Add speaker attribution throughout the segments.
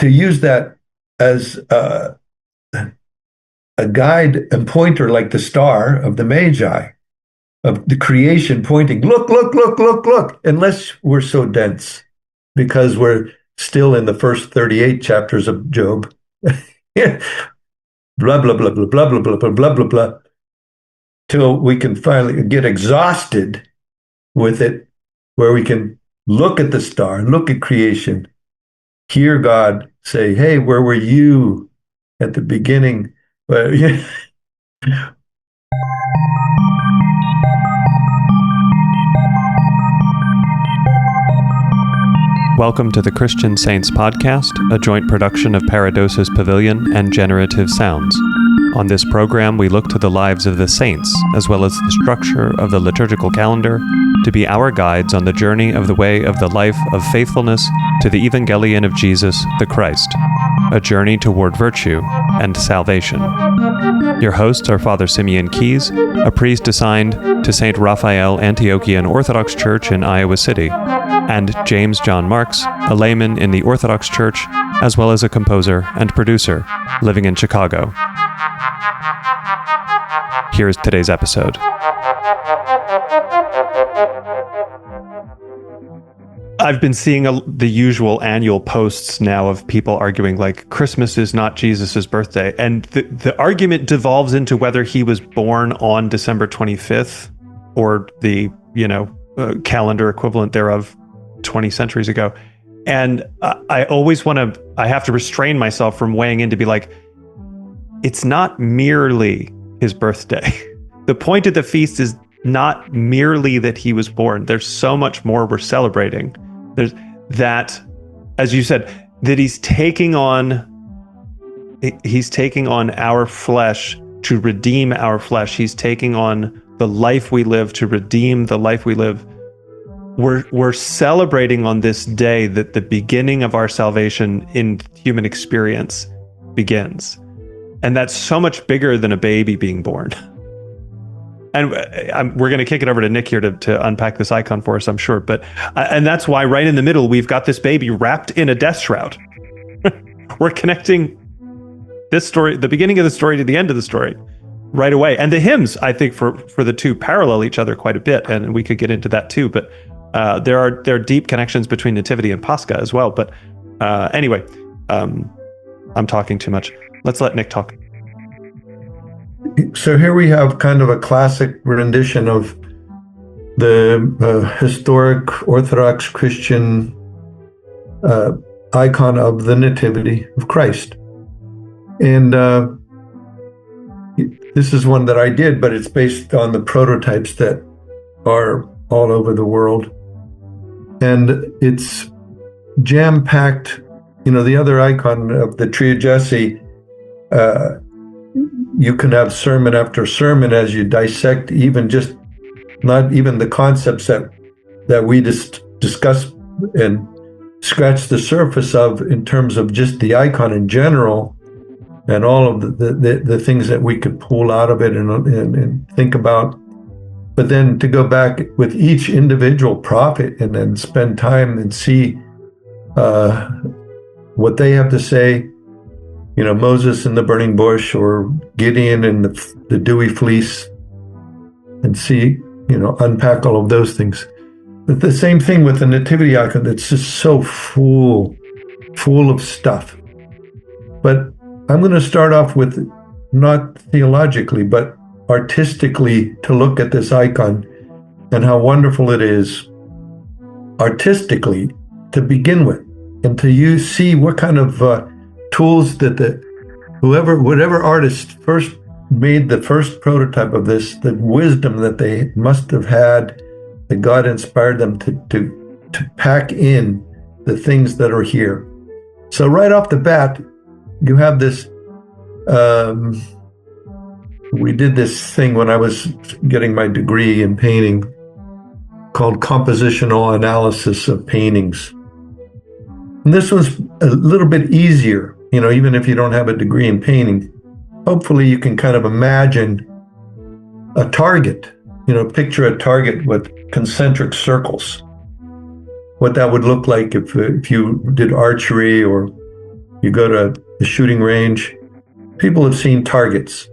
Speaker 1: to use that as a guide and pointer, like the star of the Magi, of the creation pointing, look, look, look, look, look, unless we're so dense, because we're still in the first 38 chapters of Job. blah, blah, blah, blah, blah, blah, blah, blah, blah, blah, blah, till we can finally get exhausted with it, where we can look at the star, look at creation, hear God say, hey, where were you at the beginning? But yeah.
Speaker 2: Welcome to the Christian Saints Podcast, a joint production of Paradosis Pavilion and Generative Sounds. On this program, we look to the lives of the saints, as well as the structure of the liturgical calendar, to be our guides on the journey of the way of the life of faithfulness to the Evangelion of Jesus, the Christ, a journey toward virtue and salvation. Your hosts are Father Simeon Keys, a priest assigned to St. Raphael Antiochian Orthodox Church in Iowa City, and James John Marks, a layman in the Orthodox Church, as well as a composer and producer living in Chicago. Here's today's episode. I've been seeing the usual annual posts now of people arguing like Christmas is not Jesus's birthday. And the argument devolves into whether he was born on December 25th or the, calendar equivalent thereof 20 centuries ago. And I have to restrain myself from weighing in to be like, it's not merely his birthday. The point of the feast is not merely that he was born. There's so much more we're celebrating. There's that, as you said, that he's taking on our flesh to redeem our flesh. He's taking on the life we live to redeem the life we live. We're celebrating on this day that the beginning of our salvation in human experience begins. And that's so much bigger than a baby being born. And we're going to kick it over to Nick here to unpack this icon for us, I'm sure. But and that's why right in the middle, we've got this baby wrapped in a death shroud. We're connecting this story, the beginning of the story, to the end of the story right away. And the hymns, I think, for the two parallel each other quite a bit. And we could get into that too. But there are deep connections between Nativity and Pascha as well. But anyway, I'm talking too much. Let's let Nick talk.
Speaker 1: So here we have kind of a classic rendition of the historic Orthodox Christian icon of the Nativity of Christ. And this is one that I did, but it's based on the prototypes that are all over the world. And it's jam-packed. The other icon of the Tree of Jesse, you can have sermon after sermon as you dissect not even the concepts that we just discuss and scratch the surface of in terms of just the icon in general and all of the things that we could pull out of it and think about. But then to go back with each individual prophet and then spend time and see what they have to say. Moses in the burning bush or Gideon in the dewy fleece, and see, unpack all of those things. But the same thing with the nativity icon, that's just so full of stuff. But I'm going to start off with, not theologically, but artistically, to look at this icon and how wonderful it is artistically to begin with, and to see what kind of tools that whatever artist first made the first prototype of this, the wisdom that they must have had, that God inspired them to pack in the things that are here. So right off the bat, you have this, we did this thing when I was getting my degree in painting called compositional analysis of paintings. And this was a little bit easier. Even if you don't have a degree in painting, hopefully you can kind of imagine a target, picture a target with concentric circles, what that would look like if you did archery or you go to the shooting range, people have seen targets.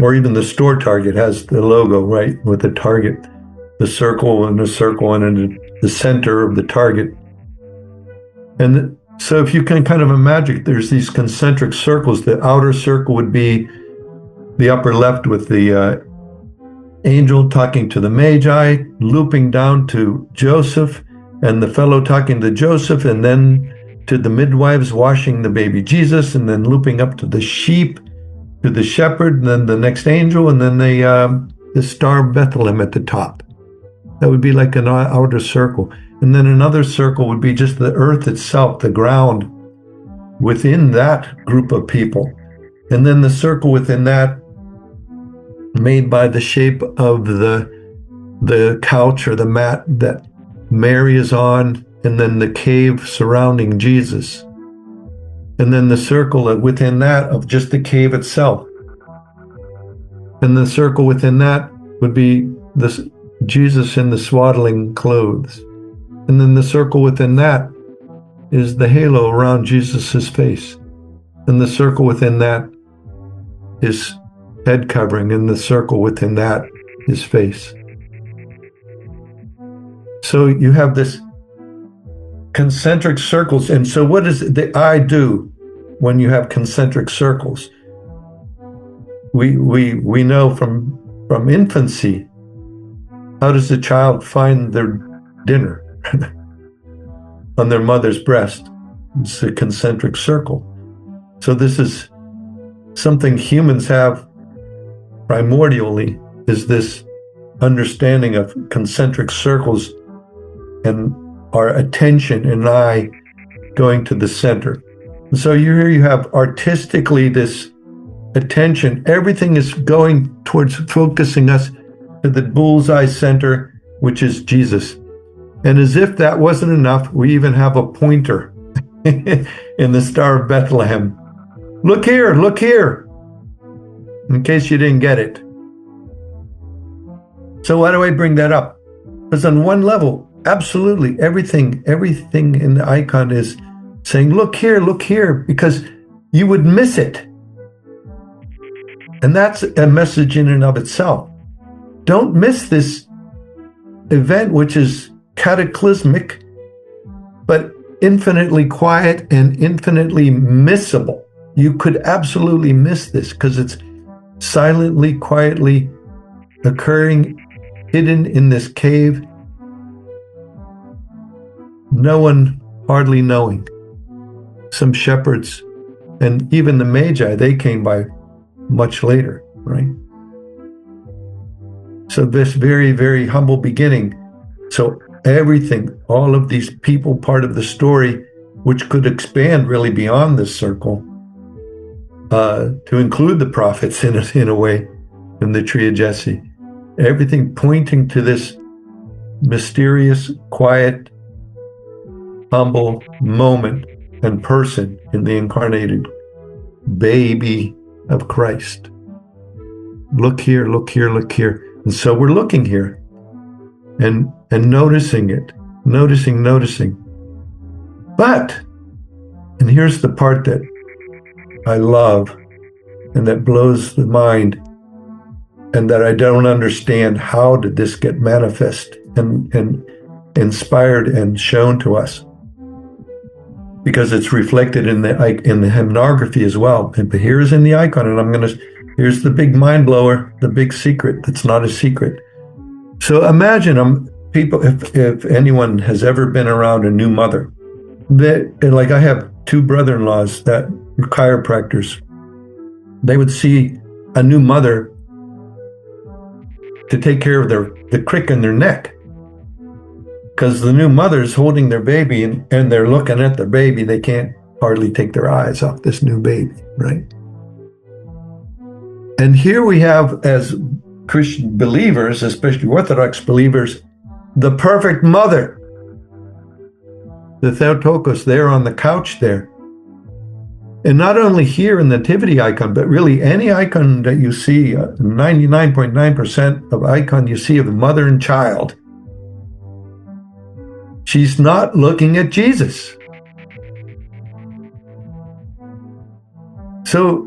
Speaker 1: Or even the store target has the logo, right, with the target, the circle and in the center of the target. And so if you can kind of imagine, there's these concentric circles. The outer circle would be the upper left with the angel talking to the Magi, looping down to Joseph, and the fellow talking to Joseph, and then to the midwives washing the baby Jesus, and then looping up to the sheep, to the shepherd, and then the next angel, and then the star of Bethlehem at the top. That would be like an outer circle. And then another circle would be just the earth itself, the ground within that group of people. And then the circle within that, made by the shape of the couch or the mat that Mary is on, and then the cave surrounding Jesus. And then the circle within that of just the cave itself. And the circle within that would be this Jesus in the swaddling clothes. And then the circle within that is the halo around Jesus's face. And the circle within that is head covering, and the circle within that is face. So you have this concentric circles. And so what does the eye do when you have concentric circles? We know from infancy, how does a child find their dinner? On their mother's breast. It's a concentric circle. So this is something humans have primordially, is this understanding of concentric circles and our attention and eye going to the center. And so here you have artistically this attention. Everything is going towards focusing us to the bullseye center, which is Jesus. And as if that wasn't enough, we even have a pointer in the Star of Bethlehem. Look here, look here, in case you didn't get it. So why do I bring that up? Because on one level, absolutely everything in the icon is saying, look here, because you would miss it. And that's a message in and of itself. Don't miss this event, which is cataclysmic, but infinitely quiet and infinitely missable. You could absolutely miss this because it's silently, quietly occurring, hidden in this cave. No one hardly knowing. Some shepherds and even the Magi, they came by much later, right? So this very, very humble beginning. So everything, all of these people, part of the story, which could expand really beyond this circle, to include the prophets in a way, in the tree of Jesse. Everything pointing to this mysterious, quiet, humble moment and person in the incarnated baby of Christ. Look here, look here, look here. And so we're looking here and noticing it, noticing. But, and here's the part that I love and that blows the mind and that I don't understand. How did this get manifest and inspired and shown to us? Because it's reflected in the hymnography as well. And here's in the icon, and here's the big mind blower, the big secret that's not a secret. So imagine people, if anyone has ever been around a new mother, like I have two brother-in-laws that were chiropractors. They would see a new mother to take care of the crick in their neck. Because the new mother's holding their baby and they're looking at their baby. They can't hardly take their eyes off this new baby, right? And here we have, as Christian believers, especially Orthodox believers, the perfect mother, the Theotokos, there on the couch there. And not only here in the Nativity icon, but really any icon that you see, 99.9% of icon you see of the mother and child, she's not looking at Jesus. So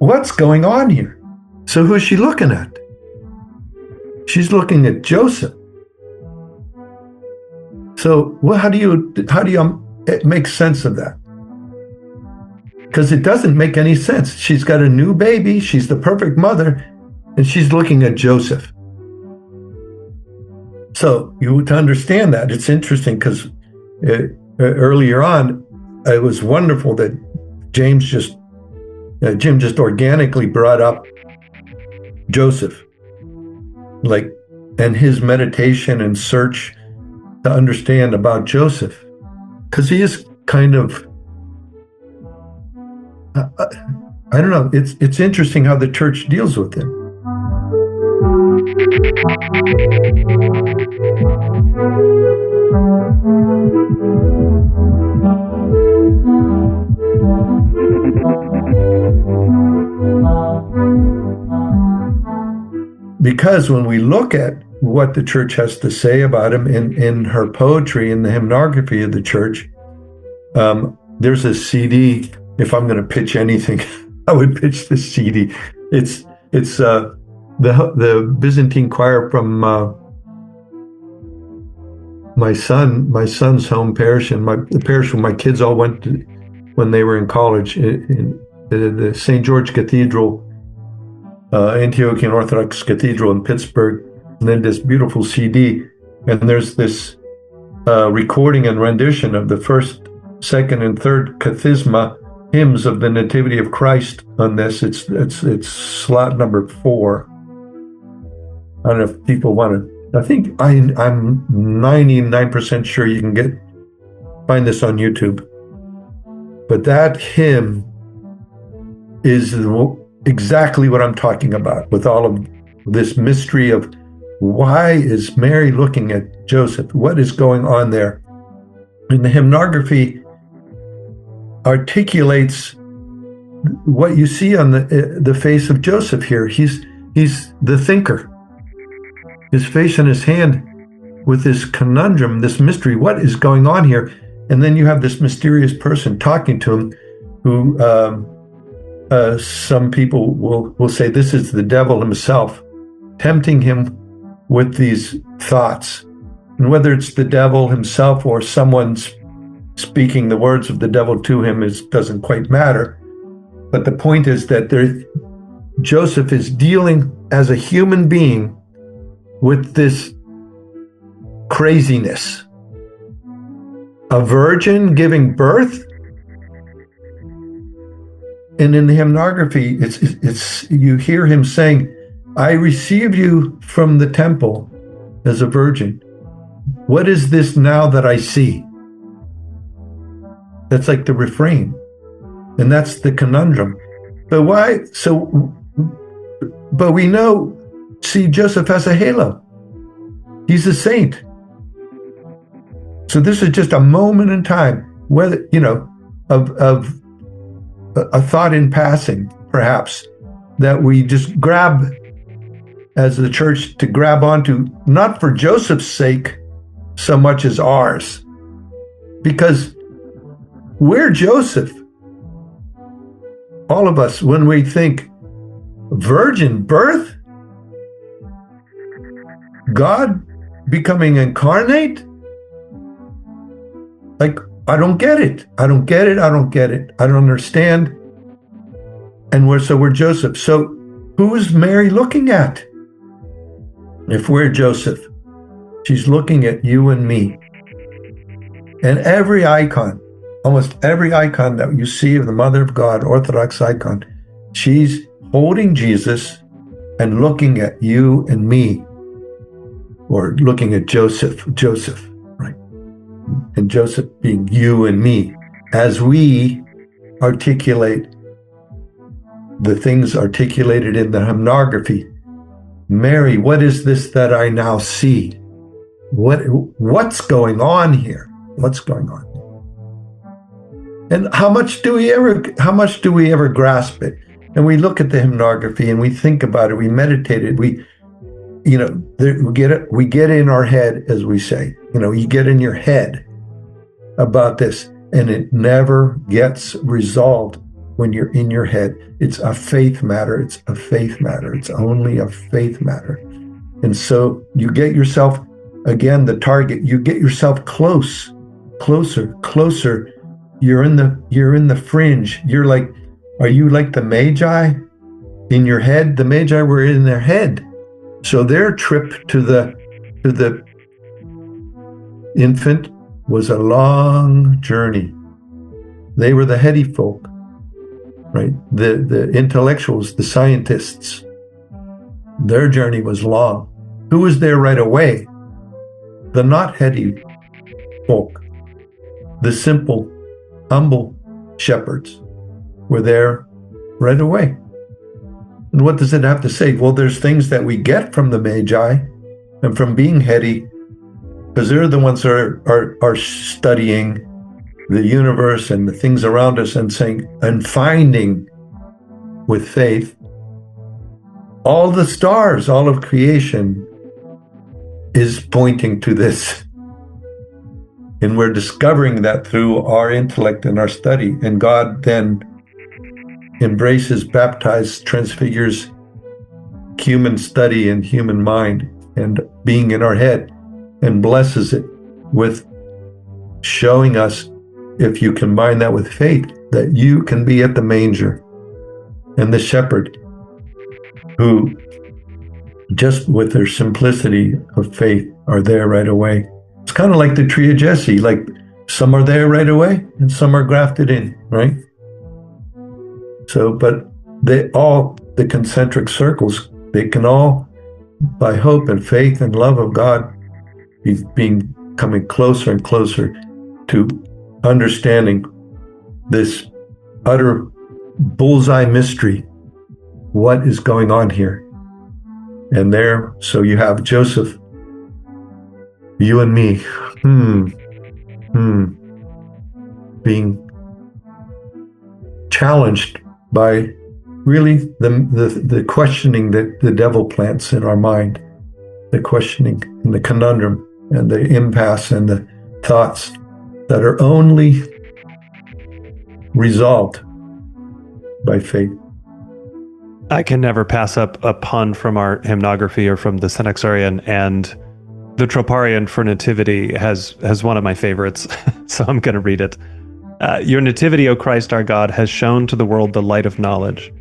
Speaker 1: what's going on here? So who's she looking at? She's looking at Joseph. So how do you make sense of that? Because it doesn't make any sense. She's got a new baby. She's the perfect mother, and she's looking at Joseph. So to understand that, it's interesting because earlier on, it was wonderful that Jim just organically brought up Joseph, and his meditation and search to understand about Joseph, because he is kind of, I don't know, it's interesting how the church deals with him. Because when we look at what the church has to say about him in her poetry, in the hymnography of the church, there's a CD. If I'm going to pitch anything, I would pitch this CD. It's the Byzantine choir from my son's home parish, and the parish where my kids all went to when they were in college, in the St. George Cathedral, Antiochian Orthodox Cathedral in Pittsburgh. And then this beautiful CD, and there's this recording and rendition of the first, second, and third Kathisma hymns of the Nativity of Christ on this. It's slot number 4. I don't know if people want to. I think I'm 99% sure you can find this on YouTube. But that hymn is exactly what I'm talking about, with all of this mystery of why is Mary looking at Joseph? What is going on there? And the hymnography articulates what you see on the face of Joseph here. He's the thinker. His face and his hand with this conundrum, this mystery. What is going on here? And then you have this mysterious person talking to him, who some people will say this is the devil himself, tempting him with these thoughts. And whether it's the devil himself or someone's speaking the words of the devil to him doesn't quite matter. But the point is that Joseph is dealing as a human being with this craziness. A virgin giving birth. And in the hymnography, it's you hear him saying, I receive you from the temple as a virgin. What is this now that I see? That's like the refrain. And that's the conundrum. But why? But we know, see, Joseph has a halo. He's a saint. So this is just a moment in time, whether, of a thought in passing, perhaps, that we just grab as the church to grab onto, not for Joseph's sake so much as ours. Because we're Joseph. All of us, when we think virgin birth, God becoming incarnate, like, I don't get it. I don't get it. I don't get it. I don't understand. And we're Joseph. So who's Mary looking at? If we're Joseph, she's looking at you and me. And every icon, almost every icon that you see of the Mother of God, Orthodox icon, she's holding Jesus and looking at you and me, or looking at Joseph, right? And Joseph being you and me, as we articulate the things articulated in the hymnography. Mary, what is this that I now see? What's going on here? What's going on? And how much do we ever grasp it? And we look at the hymnography and we think about it, we meditate it, we get in our head, as we say. You get in your head about this, and it never gets resolved. when you're in your head. It's a faith matter. It's a faith matter. It's only a faith matter. And so you get yourself, again, the target, you get yourself closer. You're in the fringe. Are you like the Magi in your head? The Magi were in their head. So their trip to the infant was a long journey. They were the heady folk, right? The intellectuals, the scientists. Their journey was long. Who was there right away? The not heady folk, the simple, humble shepherds were there right away. And what does it have to say? Well, there's things that we get from the Magi and from being heady, because they're the ones that are studying the universe and the things around us and saying and finding with faith all the stars, all of creation is pointing to this. And we're discovering that through our intellect and our study. And God then embraces, baptizes, transfigures human study and human mind and being in our head and blesses it with showing us, if you combine that with faith, that you can be at the manger. And the shepherd, who just with their simplicity of faith are there right away. It's kind of like the tree of Jesse, like some are there right away and some are grafted in, right? So, but the concentric circles, they can all, by hope and faith and love of God, coming closer and closer to understanding this utter bullseye mystery. What is going on here? And there, so you have Joseph, you and me, being challenged by really the questioning that the devil plants in our mind, the questioning and the conundrum and the impasse and the thoughts that are only resolved by faith.
Speaker 2: I can never pass up a pun from our hymnography or from the Synaxarion, and the Troparion for Nativity has one of my favorites, so I'm going to read it. Your Nativity, O Christ our God, has shown to the world the light of knowledge.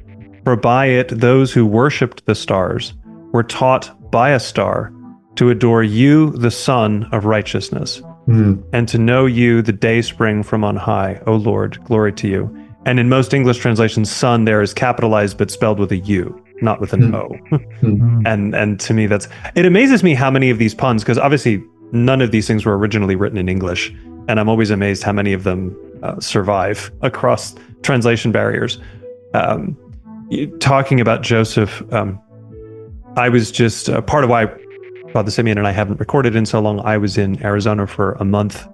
Speaker 2: For by it those who worshipped the stars were taught by a star to adore you, the Son of righteousness, and to know you, the day spring from on high. O Lord, glory to you. And in most English translations, son there is capitalized but spelled with a U, not with an O. And to me, it amazes me how many of these puns, because obviously none of these things were originally written in English, and I'm always amazed how many of them survive across translation barriers. Talking about Joseph, I was just part of why Father Simeon and I haven't recorded in so long. I was in Arizona for a month,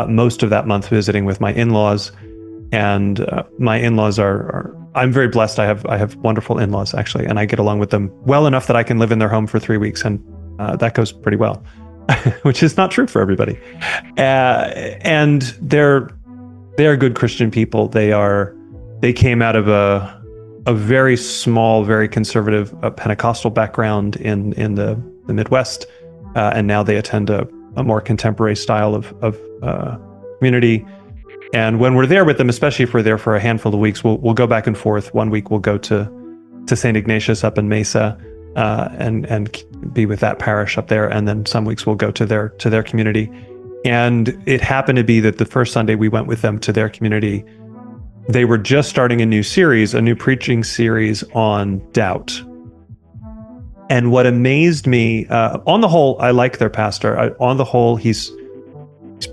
Speaker 2: most of that month visiting with my in-laws. And my in-laws I'm very blessed. I have wonderful in-laws, actually, and I get along with them well enough that I can live in their home for 3 weeks, and that goes pretty well, which is not true for everybody. And they're good Christian people. They came out of a very small, very conservative Pentecostal background in the Midwest, and now they attend a more contemporary style of community. And when we're there with them, especially if we're there for a handful of weeks, we'll go back and forth. 1 week we'll go to St. Ignatius up in Mesa and be with that parish up there, and then some weeks we'll go to their community. And it happened to be that the first Sunday we went with them to their community, they were just starting a new preaching series on doubt. And what amazed me, on the whole, I like their pastor. On the whole, he's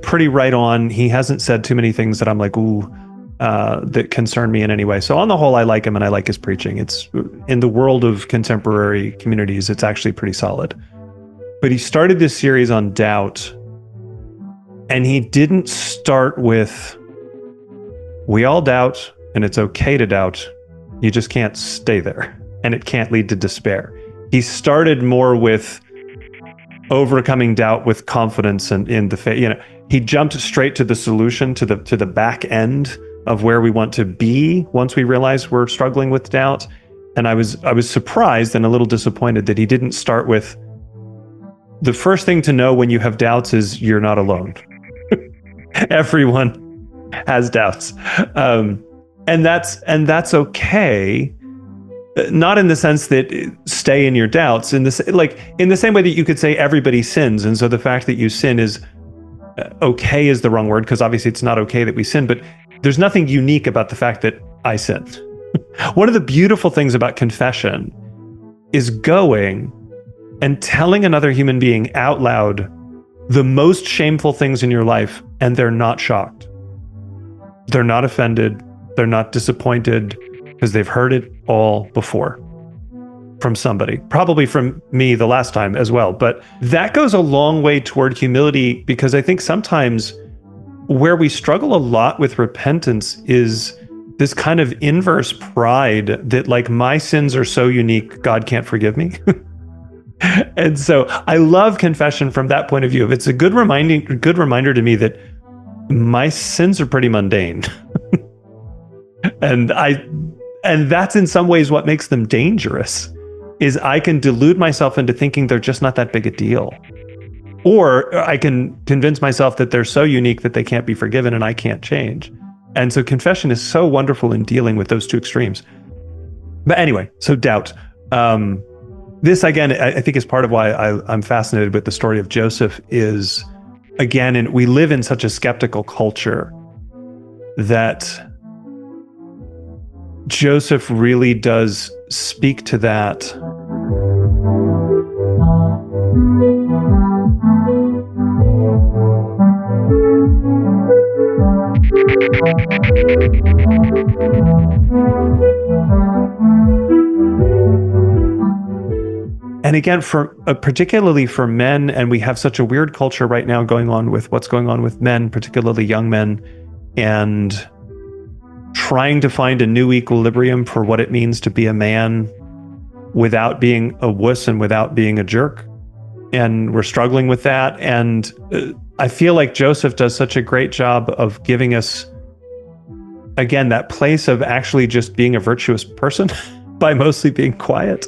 Speaker 2: pretty right on. He hasn't said too many things that I'm like, that concern me in any way. So on the whole, I like him and I like his preaching. It's in the world of contemporary communities, it's actually pretty solid. But he started this series on doubt, and he didn't start with, we all doubt and it's okay to doubt. You just can't stay there and it can't lead to despair. He started more with overcoming doubt with confidence and in the faith. He jumped straight to the solution, to the back end of where we want to be once we realize we're struggling with doubt. And I was surprised and a little disappointed that he didn't start with the first thing to know when you have doubts is you're not alone. Everyone has doubts. And that's okay. Not in the sense that stay in your doubts, in the same way that you could say everybody sins, and so the fact that you sin is okay is the wrong word, because obviously it's not okay that we sin, but there's nothing unique about the fact that I sin. One of the beautiful things about confession is going and telling another human being out loud the most shameful things in your life, and they're not shocked. They're not offended. They're not disappointed, because they've heard it all before from somebody, probably from me the last time as well. But that goes a long way toward humility, because I think sometimes where we struggle a lot with repentance is this kind of inverse pride that, like, my sins are so unique, God can't forgive me. And so I love confession from that point of view. It's a good reminder to me that my sins are pretty mundane. And that's in some ways what makes them dangerous, is I can delude myself into thinking they're just not that big a deal. Or I can convince myself that they're so unique that they can't be forgiven and I can't change. And so confession is so wonderful in dealing with those two extremes. But anyway, so doubt. This, again, I think is part of why I'm fascinated with the story of Joseph is, again, and we live in such a skeptical culture that Joseph really does speak to that. And again, particularly for men, and we have such a weird culture right now going on with what's going on with men, particularly young men, and trying to find a new equilibrium for what it means to be a man without being a wuss and without being a jerk. And we're struggling with that. And I feel like Joseph does such a great job of giving us, again, that place of actually just being a virtuous person by mostly being quiet.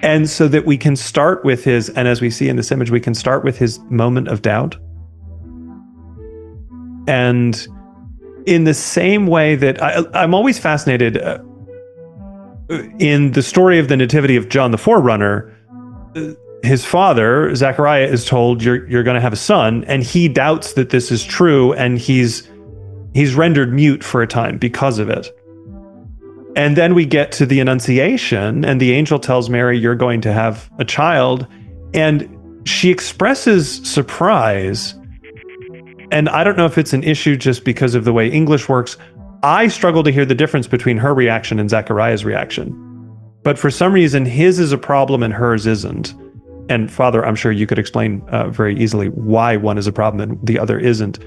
Speaker 2: And so that we can start with his, and as we see in this image, we can start with his moment of doubt. And in the same way that I'm always fascinated in the story of the Nativity of John the Forerunner, his father, Zechariah, is told, you're going to have a son, and he doubts that this is true, and he's rendered mute for a time because of it. And then we get to the Annunciation, and the angel tells Mary, you're going to have a child, and she expresses surprise. And I don't know if it's an issue just because of the way English works. I struggle to hear the difference between her reaction and Zechariah's reaction. But for some reason, his is a problem and hers isn't. And Father, I'm sure you could explain very easily why one is a problem and the other isn't.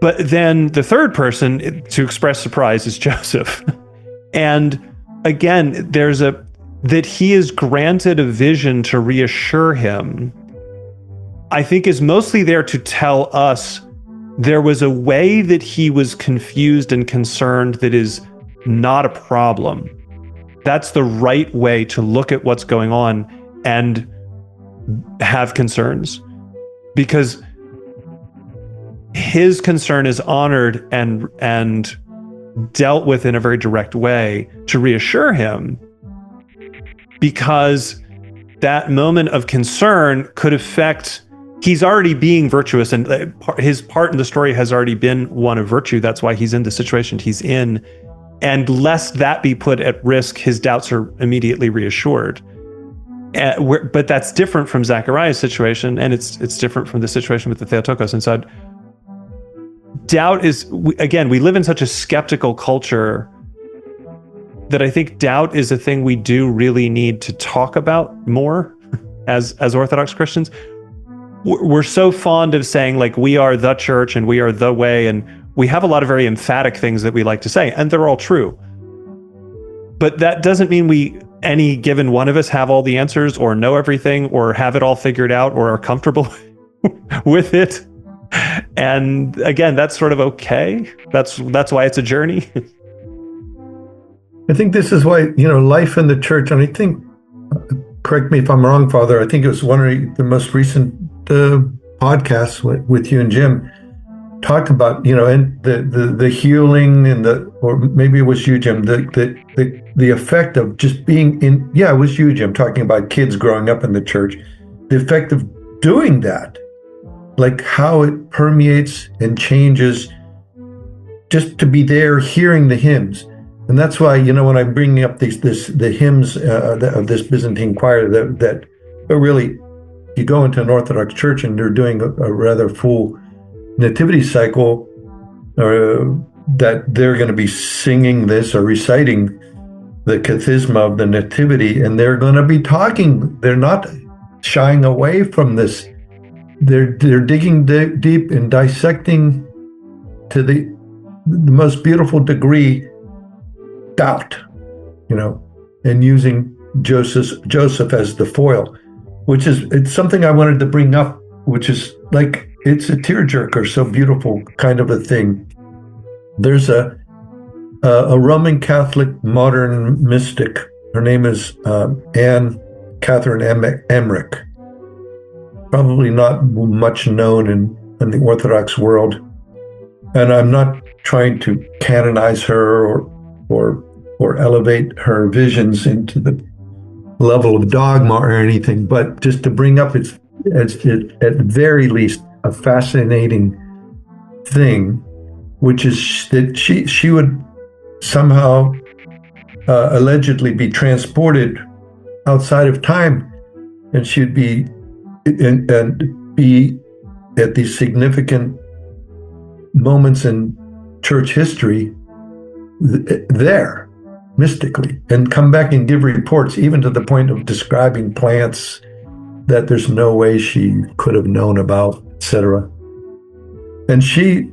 Speaker 2: But then the third person to express surprise is Joseph. And again, that he is granted a vision to reassure him, I think is mostly there to tell us there was a way that he was confused and concerned that is not a problem. That's the right way to look at what's going on and have concerns, because his concern is honored and dealt with in a very direct way to reassure him, because that moment of concern could affect, he's already being virtuous, and his part in the story has already been one of virtue. That's why he's in the situation he's in. And lest that be put at risk, his doubts are immediately reassured. But that's different from Zechariah's situation, and it's different from the situation with the Theotokos. And so doubt is, again, we live in such a skeptical culture that I think doubt is a thing we do really need to talk about more as Orthodox Christians. We're so fond of saying, like, we are the church and we are the way, and we have a lot of very emphatic things that we like to say, and they're all true. But that doesn't mean any given one of us have all the answers or know everything or have it all figured out or are comfortable with it. And again, that's sort of okay. That's why it's a journey.
Speaker 1: I think this is why, life in the church, and I think, correct me if I'm wrong, Father, I think it was one of the most recent podcasts with you and Jim, talked about, and the healing and or maybe it was you, Jim, the effect of just being in, it was you, Jim, talking about kids growing up in the church, the effect of doing that, like how it permeates and changes just to be there hearing the hymns. And that's why, when I'm bringing up the hymns of this Byzantine choir, that really, you go into an Orthodox church and they're doing a rather full nativity cycle, that they're going to be singing this or reciting the Kathisma of the Nativity, and they're going to be talking. They're not shying away from this. They're digging deep and dissecting to the most beautiful degree doubt, and using Joseph as the foil, it's something I wanted to bring up, which is like, it's a tearjerker, so beautiful kind of a thing. There's a Roman Catholic modern mystic. Her name is Anne Catherine Emmerich. Probably not much known in the Orthodox world. And I'm not trying to canonize her or elevate her visions into the level of dogma or anything, but just to bring up it's at the very least a fascinating thing, which is that she would somehow allegedly be transported outside of time, and she'd be and be at these significant moments in church history there mystically, and come back and give reports, even to the point of describing plants that there's no way she could have known about, etc. And she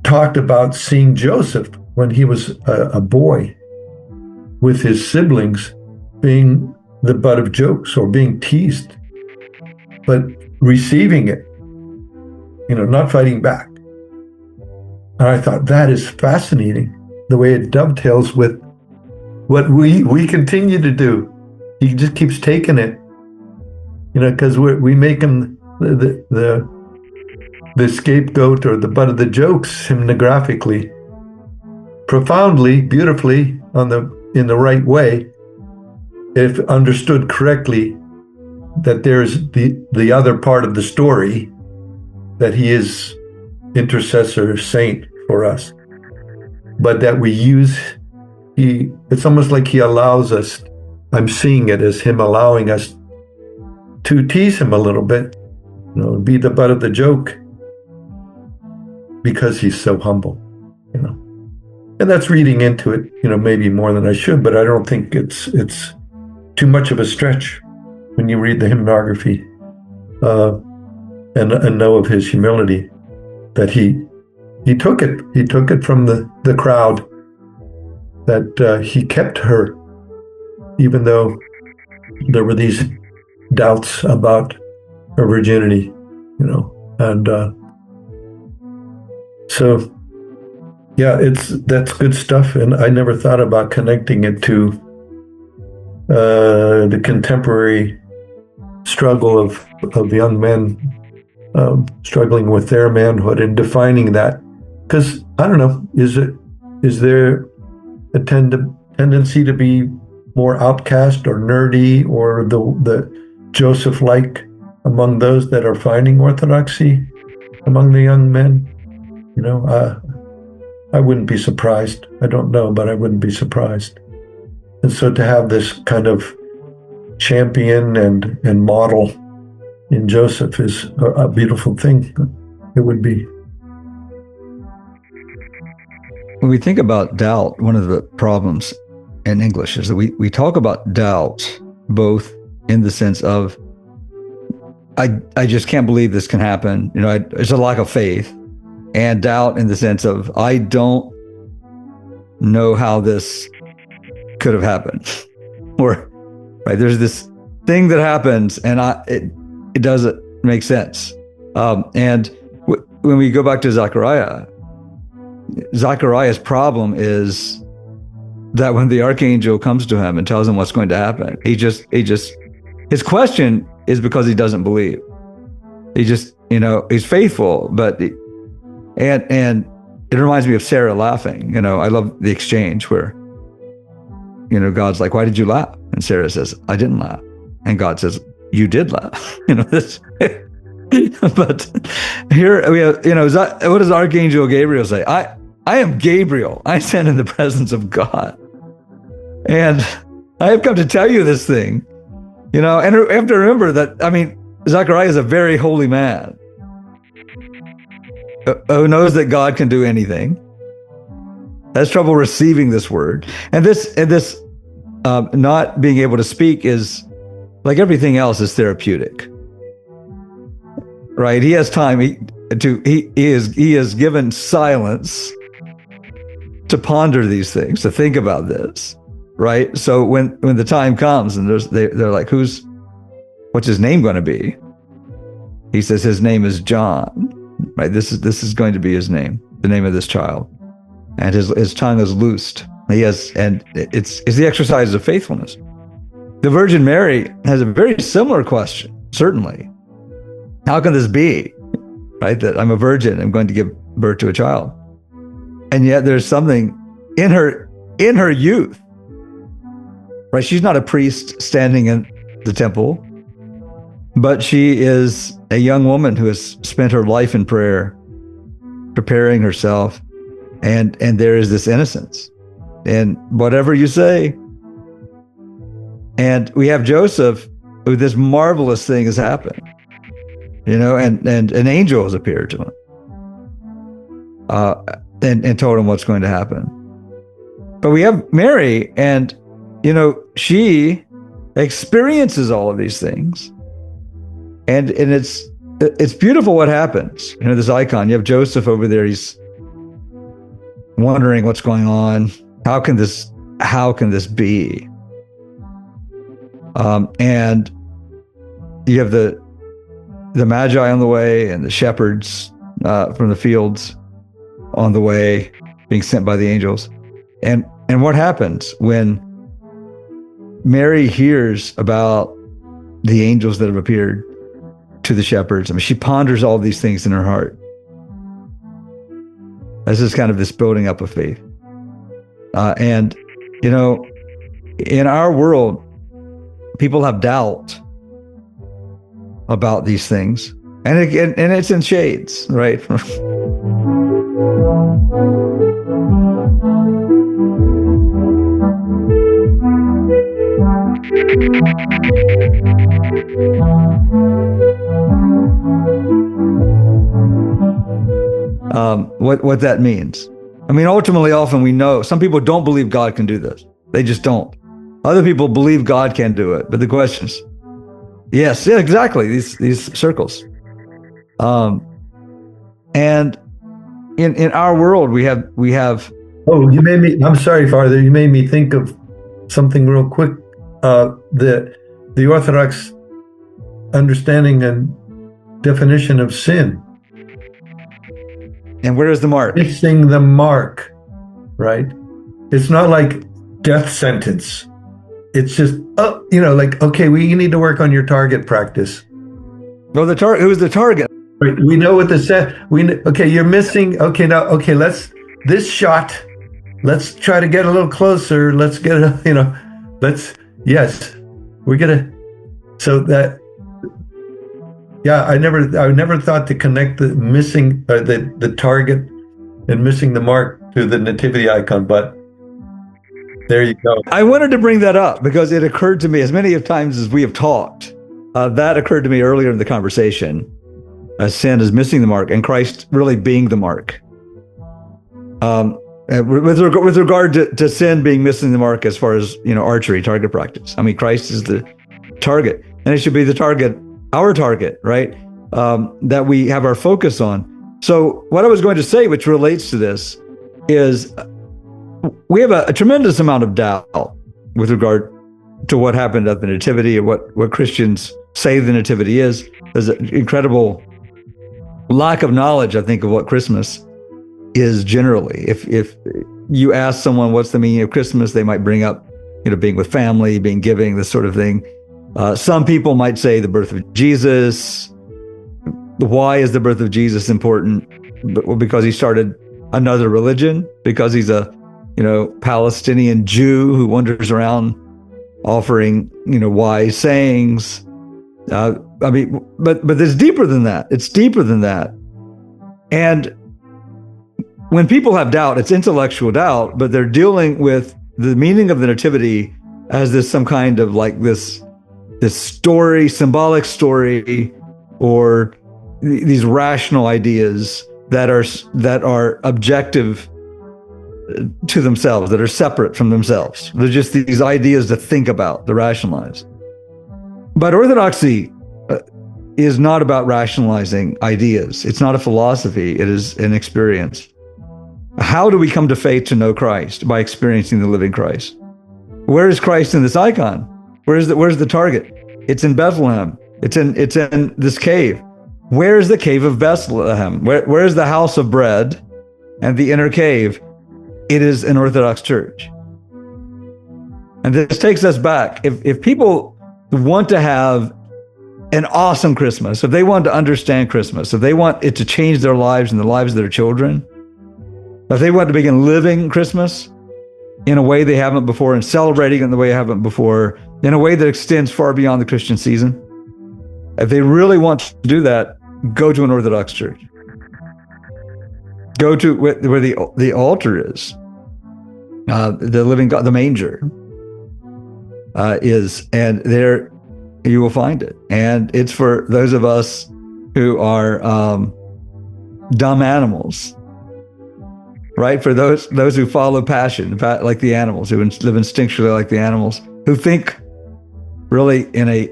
Speaker 1: talked about seeing Joseph when he was a boy with his siblings being the butt of jokes or being teased, but receiving it, not fighting back. And I thought that is fascinating, the way it dovetails with what we continue to do. He just keeps taking it, because we make him the scapegoat or the butt of the jokes hymnographically, profoundly, beautifully, in the right way, if understood correctly, that there's the other part of the story, that he is intercessor saint for us, but that we use, it's almost like he allows us, I'm seeing it as him allowing us to tease him a little bit, be the butt of the joke, because he's so humble, And that's reading into it, maybe more than I should, but I don't think it's too much of a stretch when you read the hymnography and know of his humility, that he took it from the crowd, that he kept her, even though there were these doubts about her virginity, and so that's good stuff. And I never thought about connecting it to the contemporary struggle of young men struggling with their manhood and defining that, because I don't know, is there a tendency to be more outcast or nerdy, or the Joseph-like among those that are finding orthodoxy among the young men? I wouldn't be surprised. I don't know, but I wouldn't be surprised. And so to have this kind of champion and model in Joseph is a beautiful thing. It would be.
Speaker 3: When we think about doubt, one of the problems in English is that we talk about doubt both in the sense of, I just can't believe this can happen. There's a lack of faith, and doubt in the sense of, I don't know how this could have happened. Or, right, there's this thing that happens and it doesn't make sense. And when we go back to Zechariah's problem is that when the archangel comes to him and tells him what's going to happen, his question is because he doesn't believe. He's faithful, but and it reminds me of Sarah laughing. I love the exchange where, God's like, "Why did you laugh?" And Sarah says, "I didn't laugh." And God says, "You did laugh." This. But here we have, what does Archangel Gabriel say? I am Gabriel. I stand in the presence of God. And I have come to tell you this thing, and we have to remember that, Zechariah is a very holy man who knows that God can do anything, has trouble receiving this word. And this not being able to speak is, like everything else, is therapeutic. Right? He has time. He is given silence to ponder these things, to think about this. Right? So when the time comes and they're like, what's his name going to be? He says his name is John. Right? This is going to be his name, the name of this child, and his tongue is loosed. And it's the exercise of faithfulness. The Virgin Mary has a very similar question. Certainly. How can this be, right? That I'm a virgin, I'm going to give birth to a child. And yet there's something in her youth, right? She's not a priest standing in the temple, but she is a young woman who has spent her life in prayer, preparing herself. And there is this innocence in whatever you say. And we have Joseph, who this marvelous thing has happened. And an angel has appeared to him and told him what's going to happen. But we have Mary, and, she experiences all of these things. And it's beautiful what happens. This icon, you have Joseph over there. He's wondering what's going on. How can this be? And you have the Magi on the way and the shepherds from the fields on the way being sent by the angels. And what happens when Mary hears about the angels that have appeared to the shepherds? She ponders all these things in her heart. This is kind of this building up of faith. And in our world, people have doubt about these things, and it's in shades, right? What that means. Ultimately, often we know some people don't believe God can do this. They just don't. Other people believe God can do it, but the question is, yes, yeah, exactly. These circles, and in our world, we have.
Speaker 1: Oh, you made me. I'm sorry, Father. You made me think of something real quick. The Orthodox understanding and definition of sin.
Speaker 3: And where is the mark?
Speaker 1: Missing the mark, right? It's not like death sentence. It's just, okay, we need to work on your target practice.
Speaker 3: Well, who's the target?
Speaker 1: Right. We know what the set. Okay, you're missing. Okay, now, this shot. Let's try to get a little closer. Let's get we're gonna. So that, yeah, I never thought to connect the missing, the target and missing the mark to the nativity icon, but there you go.
Speaker 3: I wanted to bring that up because it occurred to me, as many times as we have talked, that occurred to me earlier in the conversation. Sin is missing the mark, and Christ really being the mark. With regard to sin being missing the mark, as far as archery, target practice. Christ is the target, and it should be the target, our target, right? That we have our focus on. So, what I was going to say, which relates to this, is we have a tremendous amount of doubt with regard to what happened at the Nativity, or what Christians say the Nativity is. There's an incredible lack of knowledge, I think, of what Christmas is generally. If you ask someone what's the meaning of Christmas, they might bring up, being with family, being giving, this sort of thing. Some people might say the birth of Jesus. Why is the birth of Jesus important? Well, because he started another religion, because he's a, Palestinian Jew who wanders around offering, wise sayings. But it's deeper than that. It's deeper than that. And when people have doubt, it's intellectual doubt, but they're dealing with the meaning of the Nativity as some kind of like this story, symbolic story, or these rational ideas that are objective to themselves, that are separate from themselves. They're just these ideas to think about, to rationalize. But Orthodoxy is not about rationalizing ideas. It's not a philosophy. It is an experience. How do we come to faith to know Christ? By experiencing the living Christ. Where is Christ in this icon? Where's the target? It's in Bethlehem. It's in this cave. Where is the cave of Bethlehem? Where is the house of bread and the inner cave? It is an Orthodox church. And this takes us back. If people want to have an awesome Christmas, if they want to understand Christmas, if they want it to change their lives and the lives of their children, if they want to begin living Christmas in a way they haven't before and celebrating it in the way they haven't before, in a way that extends far beyond the Christian season, if they really want to do that, go to an Orthodox church. Go to where the altar is, the living God, the manger is, and there you will find it. And it's for those of us who are dumb animals, right? For those who follow passion, like the animals, who live instinctually like the animals, who think really in a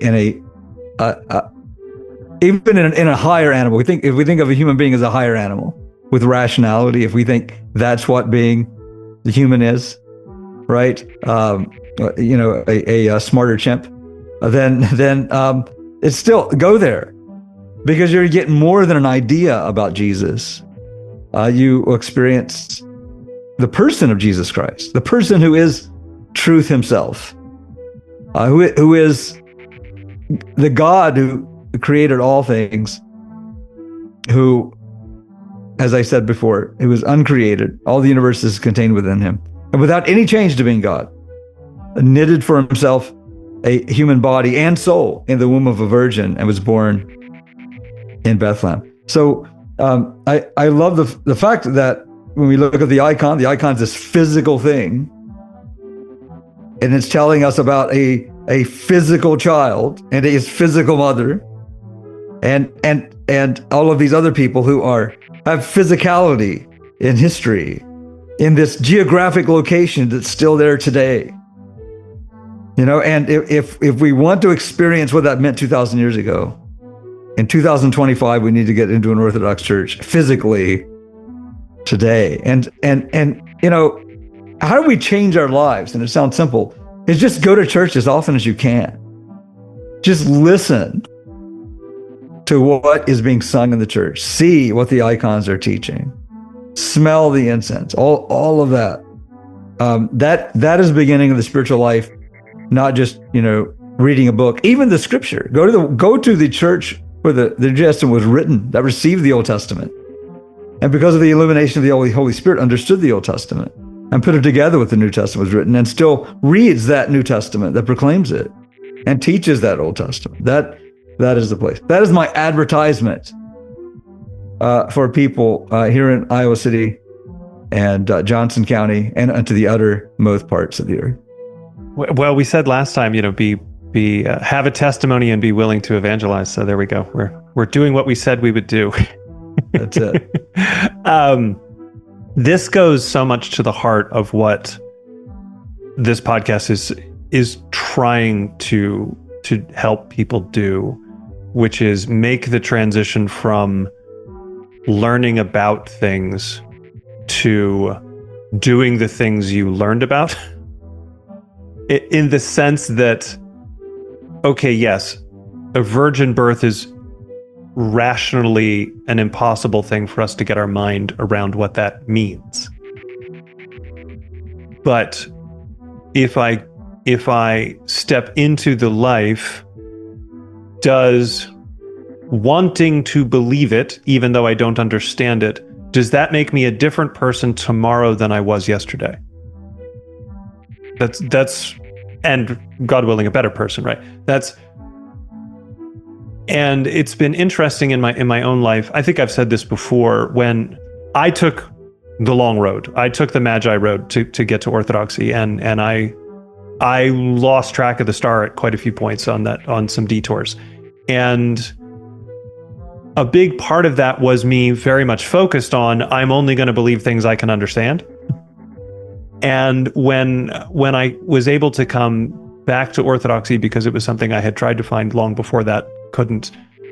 Speaker 3: even in a higher animal. If we think of a human being as a higher animal with rationality, if we think that's what being the human is, right? A smarter chimp, then it's still go there, because you're getting more than an idea about Jesus. You experience the person of Jesus Christ, the person who is truth himself, who is the God who created all things, who, as I said before, he was uncreated. All the universe is contained within him, and without any change to being God, knitted for himself a human body and soul in the womb of a virgin, and was born in Bethlehem. So I love the fact that when we look at the icon's this physical thing, and it's telling us about a physical child and his physical mother, and all of these other people who have physicality in history, in this geographic location that's still there today. And if we want to experience what that meant 2,000 years ago, in 2025, we need to get into an Orthodox church physically today. And how do we change our lives? And it sounds simple. It's just go to church as often as you can. Just listen to what is being sung in the church. See what the icons are teaching. Smell the incense. All of that. That is the beginning of the spiritual life. Not just reading a book, even the scripture. Go to the church where the New Testament was written, that received the Old Testament, and because of the illumination of the Holy Spirit, understood the Old Testament and put it together with the New Testament was written, and still reads that New Testament that proclaims it and teaches that Old Testament. That is the place. That is my advertisement for people here in Iowa City and Johnson County and to the uttermost parts of the earth.
Speaker 2: Well, we said last time, have a testimony and be willing to evangelize. So there we go. We're doing what we said we would do.
Speaker 3: That's it.
Speaker 2: This goes so much to the heart of what this podcast is trying to help people do, which is make the transition from learning about things to doing the things you learned about. In the sense that, okay, yes, a virgin birth is rationally an impossible thing for us to get our mind around what that means. But if I step into the life, does wanting to believe it, even though I don't understand it, does that make me a different person tomorrow than I was yesterday? That's and God willing, a better person, right? And it's been interesting in my own life. I think I've said this before. When I took the long road, I took the Magi road to get to Orthodoxy, and I lost track of the star at quite a few points on some detours. And a big part of that was me very much focused on, I'm only going to believe things I can understand. And when I was able to come back to Orthodoxy, because it was something I had tried to find long before that, couldn't.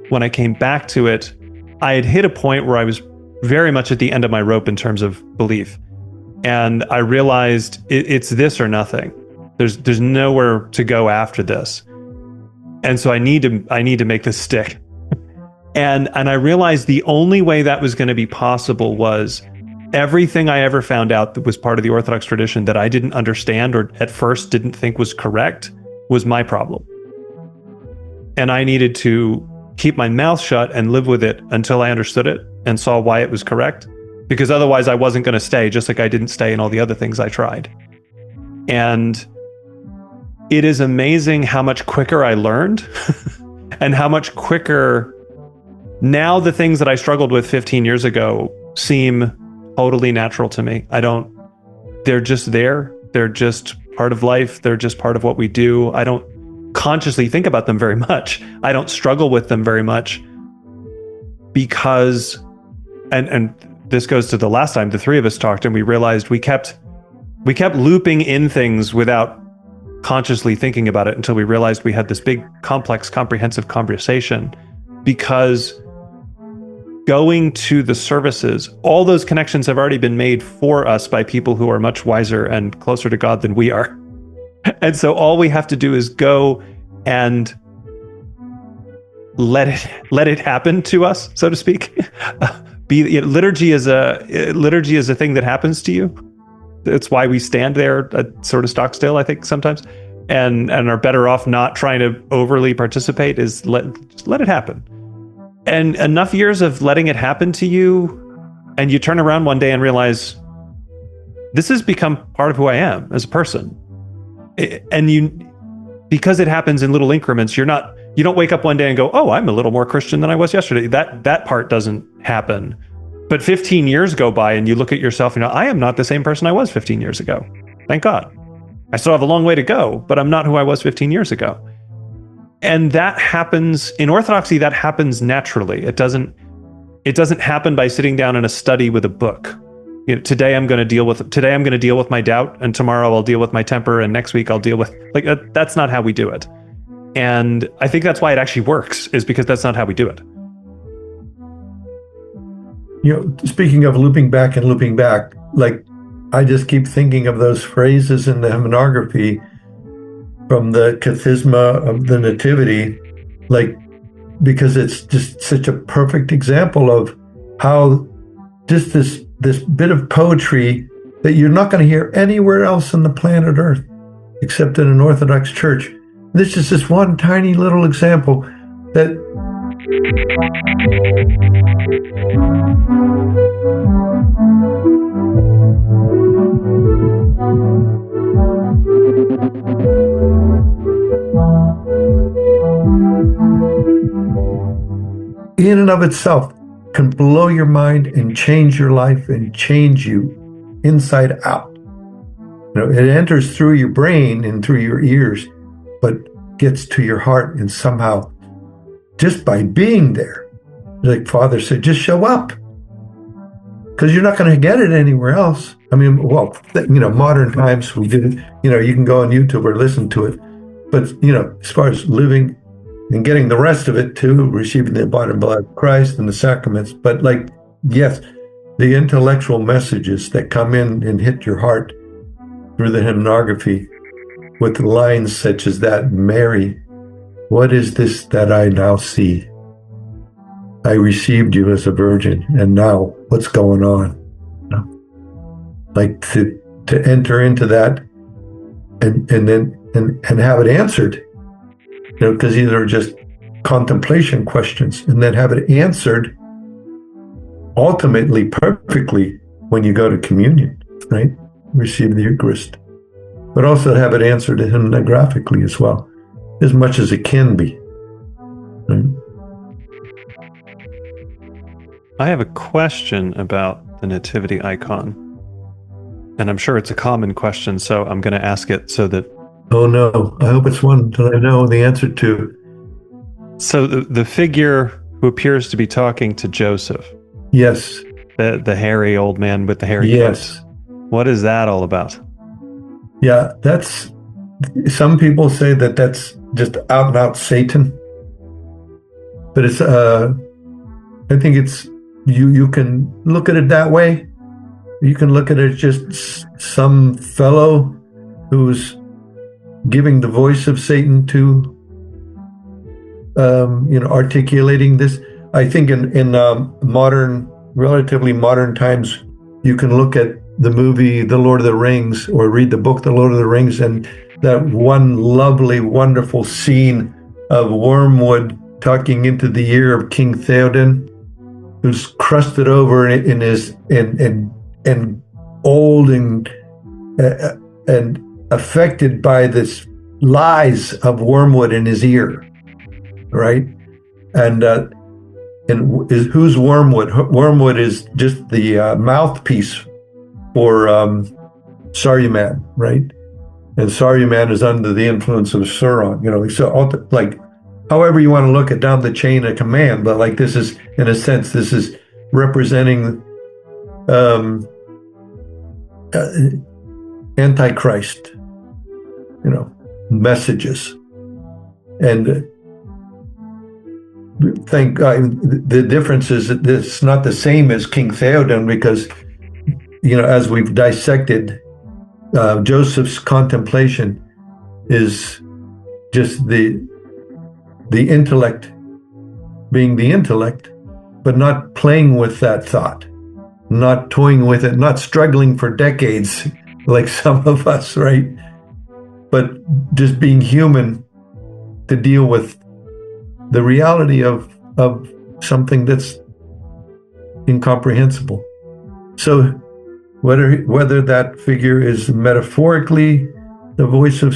Speaker 2: When I came back to it, I had hit a point where I was very much at the end of my rope in terms of belief. And I realized it's this or nothing. There's nowhere to go after this. And so I need to make this stick. And I realized the only way that was going to be possible was everything I ever found out that was part of the Orthodox tradition that I didn't understand or at first didn't think was correct was my problem. And I needed to keep my mouth shut and live with it until I understood it and saw why it was correct. Because otherwise I wasn't going to stay, just like I didn't stay in all the other things I tried. And it is amazing how much quicker I learned and how much quicker now the things that I struggled with 15 years ago seem totally natural to me. They're just there. They're just part of life. They're just part of what we do. I don't consciously think about them very much. I don't struggle with them very much because, and this goes to the last time the three of us talked and we realized we kept looping in things without consciously thinking about it until we realized we had this big, complex, comprehensive conversation. Because going to the services, all those connections have already been made for us by people who are much wiser and closer to God than we are. And so all we have to do is go and let it happen to us, so to speak. Liturgy is a thing that happens to you. It's why we stand there sort of stock still, I think, sometimes, and are better off not trying to overly participate. Just let it happen. And enough years of letting it happen to you, and you turn around one day and realize this has become part of who I am as a person. Because it happens in little increments, you don't wake up one day and go, oh, I'm a little more Christian than I was yesterday. That part doesn't happen. But 15 years go by and you look at yourself and I am not the same person I was 15 years ago. Thank God. I still have a long way to go, but I'm not who I was 15 years ago. And that happens in Orthodoxy. That happens naturally. It doesn't happen by sitting down in a study with a book. Today I'm going to deal with my doubt, and tomorrow I'll deal with my temper, and next week I'll deal with that's not how we do it. And I think that's why it actually works, is because that's not how we do it.
Speaker 1: Speaking of looping back, I just keep thinking of those phrases in the hymnography from the Kathisma of the Nativity, because it's just such a perfect example of how just this bit of poetry that you're not going to hear anywhere else on the planet Earth except in an Orthodox church. This is just one tiny little example that in and of itself can blow your mind and change your life and change you inside out. It enters through your brain and through your ears, but gets to your heart, and somehow just by being there, like Father said, just show up, because you're not going to get it anywhere else. Modern times we did it. You can go on YouTube or listen to it, but as far as living and getting the rest of it too, receiving the body and blood of Christ and the sacraments. But yes, the intellectual messages that come in and hit your heart through the hymnography with lines such as that, Mary, what is this that I now see? I received you as a virgin, and now what's going on? You know? Like to enter into that and then have it answered. You know, because these are just contemplation questions, and then have it answered ultimately perfectly when you go to communion, right? Receive the Eucharist. But also have it answered hymnographically as well, as much as it can be. Right?
Speaker 2: I have a question about the nativity icon, and I'm sure it's a common question, so I'm going to ask it so that...
Speaker 1: Oh no, I hope it's one that I know the answer to.
Speaker 2: So the figure who appears to be talking to Joseph.
Speaker 1: Yes.
Speaker 2: The hairy old man with the hairy
Speaker 1: yes.
Speaker 2: coat. What is that all about?
Speaker 1: Yeah, that's... Some people say that that's just out and out Satan. But it's... I think it's... You can look at it that way. You can look at it as just some fellow who's giving the voice of Satan to, articulating this. I think in relatively modern times, you can look at the movie The Lord of the Rings or read the book The Lord of the Rings, and that one lovely, wonderful scene of Wormwood talking into the ear of King Theoden, who's crusted over in his and old and affected by this lies of Wormwood in his ear, right? And who's Wormwood? Wormwood is just the mouthpiece for Saruman, right? And Saruman is under the influence of Sauron. So like, however you want to look at down the chain of command, but like this is, in a sense, this is representing Antichrist, messages. And thank God, the difference is that it's not the same as King Theoden, because, as we've dissected, Joseph's contemplation is just the intellect being the intellect, but not playing with that thought, not toying with it, not struggling for decades like some of us, right? But just being human to deal with the reality of something that's incomprehensible. So whether that figure is metaphorically the voice of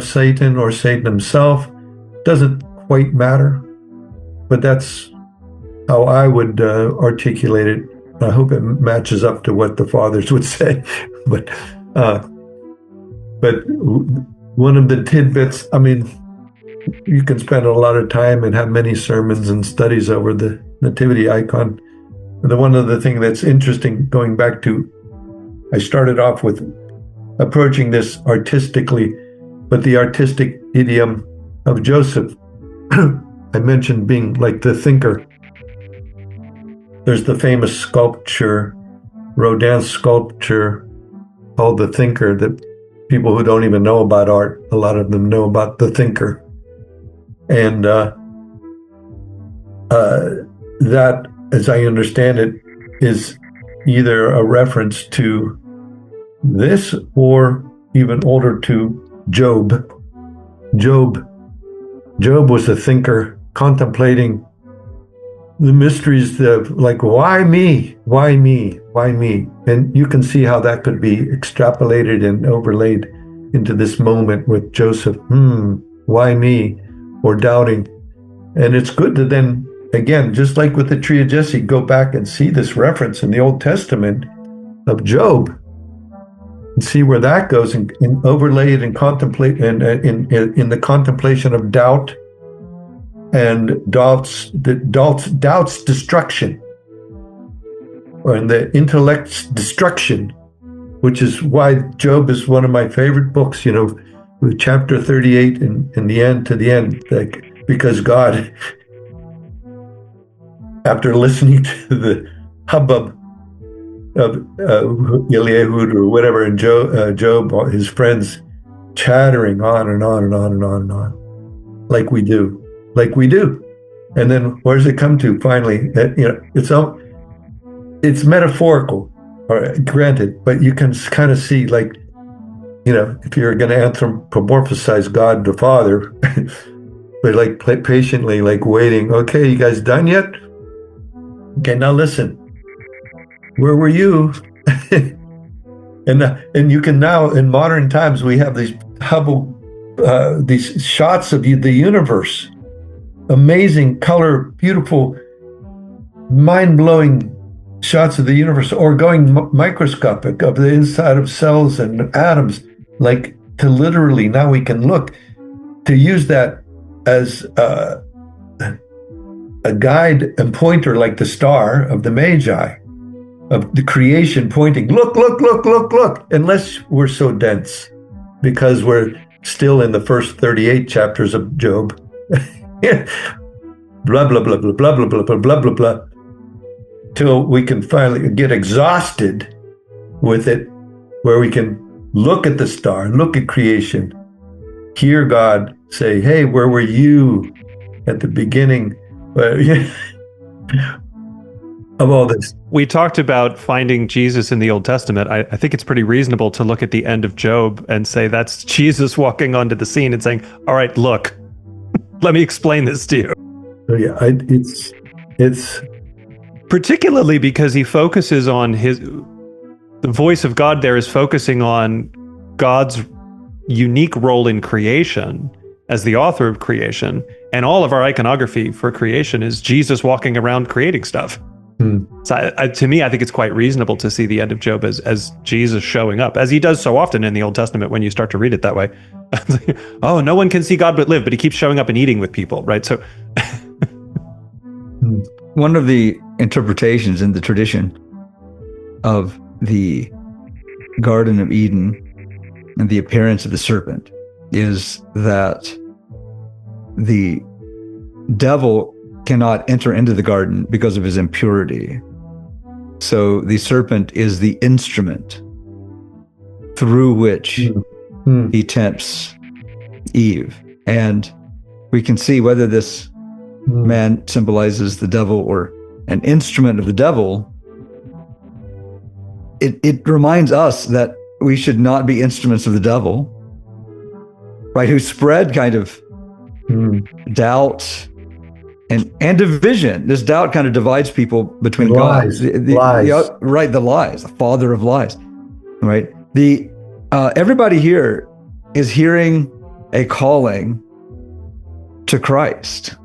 Speaker 1: Satan or Satan himself doesn't quite matter, but that's how I would articulate it. I hope it matches up to what the fathers would say. But one of the tidbits, you can spend a lot of time and have many sermons and studies over the nativity icon. One of the things that's interesting, going back to, I started off with approaching this artistically, but the artistic idiom of Joseph, I mentioned being like the thinker. There's the famous sculpture, Rodin's sculpture called The Thinker, that people who don't even know about art, a lot of them know about the thinker. And that, as I understand it, is either a reference to this or even older to Job. Job was a thinker contemplating the mysteries of, like, why me? Why me? Why me? And you can see how that could be extrapolated and overlaid into this moment with Joseph. Why me? Or doubting. And it's good to then, again, just like with the tree of Jesse, go back and see this reference in the Old Testament of Job and see where that goes, and overlay it and contemplate in the contemplation of doubt and doubt's destruction, or in the intellect's destruction, which is why Job is one of my favorite books, with chapter 38 in the end to the end, like, because God, after listening to the hubbub of Eliehud or whatever, and Job, his friends chattering on and on and on and on and on, like we do. And then where does it come to finally? It's metaphorical, or granted, but you can kind of see, like, if you're going to anthropomorphize God the Father, but like patiently, like waiting. Okay, you guys done yet? Okay, now listen. Where were you? And you can now, in modern times, we have these Hubble, these shots of the universe, amazing color, beautiful, mind-blowing shots of the universe, or going microscopic of the inside of cells and atoms, like to literally now we can look to use that as a guide and pointer, like the star of the Magi, of the creation pointing, look, look, look, look, look, unless we're so dense, because we're still in the first 38 chapters of Job. Blah, blah, blah, blah, blah, blah, blah, blah, blah, blah, blah, till we can finally get exhausted with it, where we can look at the star, look at creation, hear God say, hey, where were you at the beginning of all this?
Speaker 2: We talked about finding Jesus in the Old Testament. I think it's pretty reasonable to look at the end of Job and say that's Jesus walking onto the scene and saying, all right, look, let me explain this to you.
Speaker 1: So yeah, it's
Speaker 2: particularly because he focuses on the voice of God there is focusing on God's unique role in creation as the author of creation. And all of our iconography for creation is Jesus walking around creating stuff. So to me, I think it's quite reasonable to see the end of Job as Jesus showing up, as he does so often in the Old Testament when you start to read it that way. Oh, no one can see God but live, but he keeps showing up and eating with people, right? So
Speaker 3: one of the interpretations in the tradition of the Garden of Eden and the appearance of the serpent is that the devil cannot enter into the garden because of his impurity. So the serpent is the instrument through which he tempts Eve. And we can see whether this man symbolizes the devil or an instrument of the devil. It reminds us that we should not be instruments of the devil, right? Who spread kind of doubt and division. This doubt kind of divides people between
Speaker 1: lies.
Speaker 3: Lies. Right, the lies, the father of lies, right? Everybody here is hearing a calling to Christ,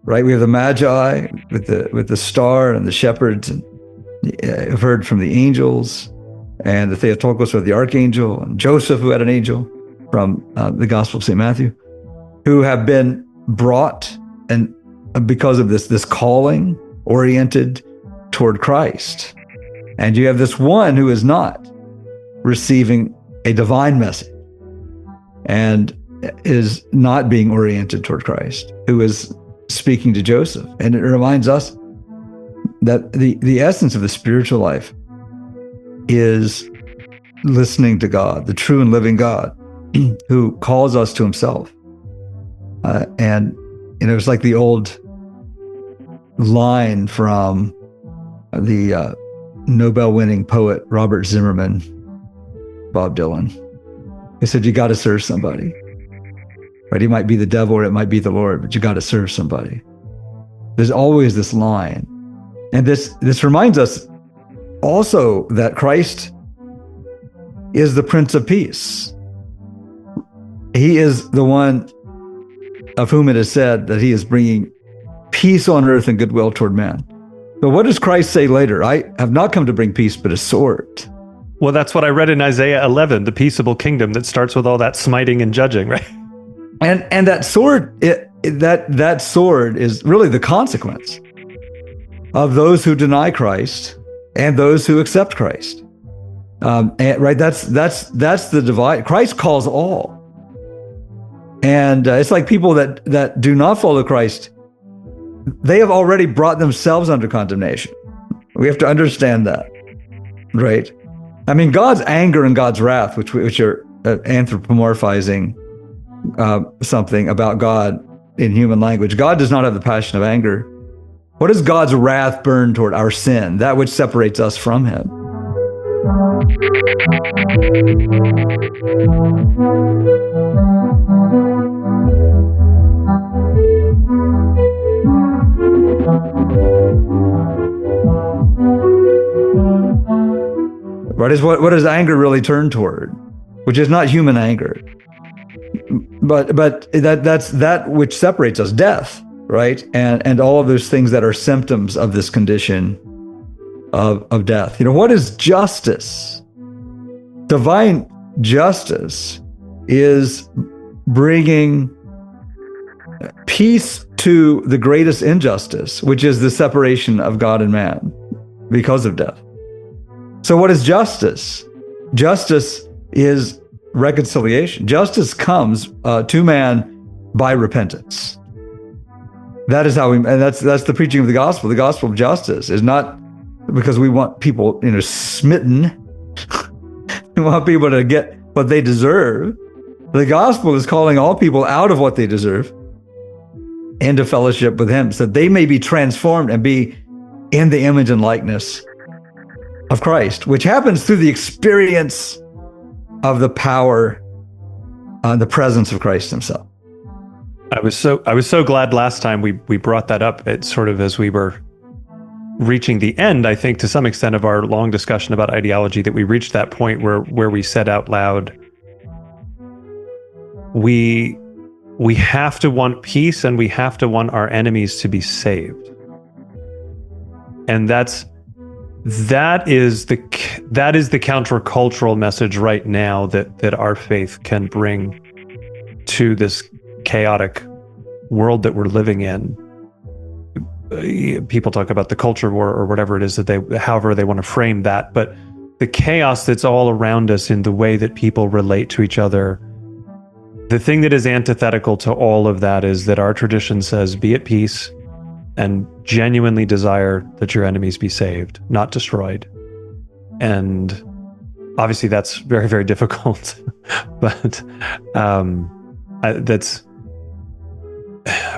Speaker 3: right? We have the Magi with the star and the shepherds, and I've heard from the angels and the Theotokos with the archangel, and Joseph, who had an angel from the Gospel of St. Matthew, who have been brought and because of this calling oriented toward Christ. And you have this one who is not receiving a divine message and is not being oriented toward Christ, who is speaking to Joseph. And it reminds us that the essence of the spiritual life is listening to God, the true and living God, who calls us to himself. And it's like the old line from the Nobel-winning poet Robert Zimmerman, Bob Dylan. He said, you got to serve somebody. Right? He might be the devil or it might be the Lord, but you got to serve somebody. There's always this line. And this reminds us also that Christ is the Prince of Peace. He is the one of whom it is said that he is bringing peace on earth and goodwill toward men. But what does Christ say later? I have not come to bring peace, but a sword.
Speaker 2: Well, that's what I read in Isaiah 11, the peaceable kingdom that starts with all that smiting and judging, right?
Speaker 3: And that sword, that sword is really the consequence of those who deny Christ and those who accept Christ. Right? That's the divide. Christ calls all. And it's like people that do not follow Christ, they have already brought themselves under condemnation. We have to understand that, right? I mean, God's anger and God's wrath, which are anthropomorphizing something about God, in human language. God does not have the passion of anger. What does God's wrath burn toward? Our sin, that which separates us from him. What does anger really turn toward? Which is not human anger, but that's that which separates us, death, right? And all of those things that are symptoms of this condition of death. What is justice? Divine justice is bringing peace to the greatest injustice, which is the separation of God and man because of death. So what is justice? Justice is reconciliation. Justice comes to man by repentance. That is how and that's the preaching of the gospel. The gospel of justice is not because we want people, smitten. We want people to get what they deserve. The gospel is calling all people out of what they deserve into fellowship with him, so they may be transformed and be in the image and likeness of Christ, which happens through the experience of the power and the presence of Christ himself.
Speaker 2: I was so glad last time we brought that up. It's sort of as we were reaching the end, I think, to some extent, of our long discussion about ideology, that we reached that point where we said out loud, we have to want peace, and we have to want our enemies to be saved. And that is the countercultural message right now that our faith can bring to this chaotic world that we're living in. People talk about the culture war or whatever it is however they want to frame that, but the chaos that's all around us in the way that people relate to each other. The thing that is antithetical to all of that is that our tradition says, be at peace and genuinely desire that your enemies be saved, not destroyed. And obviously that's very, very difficult, but that's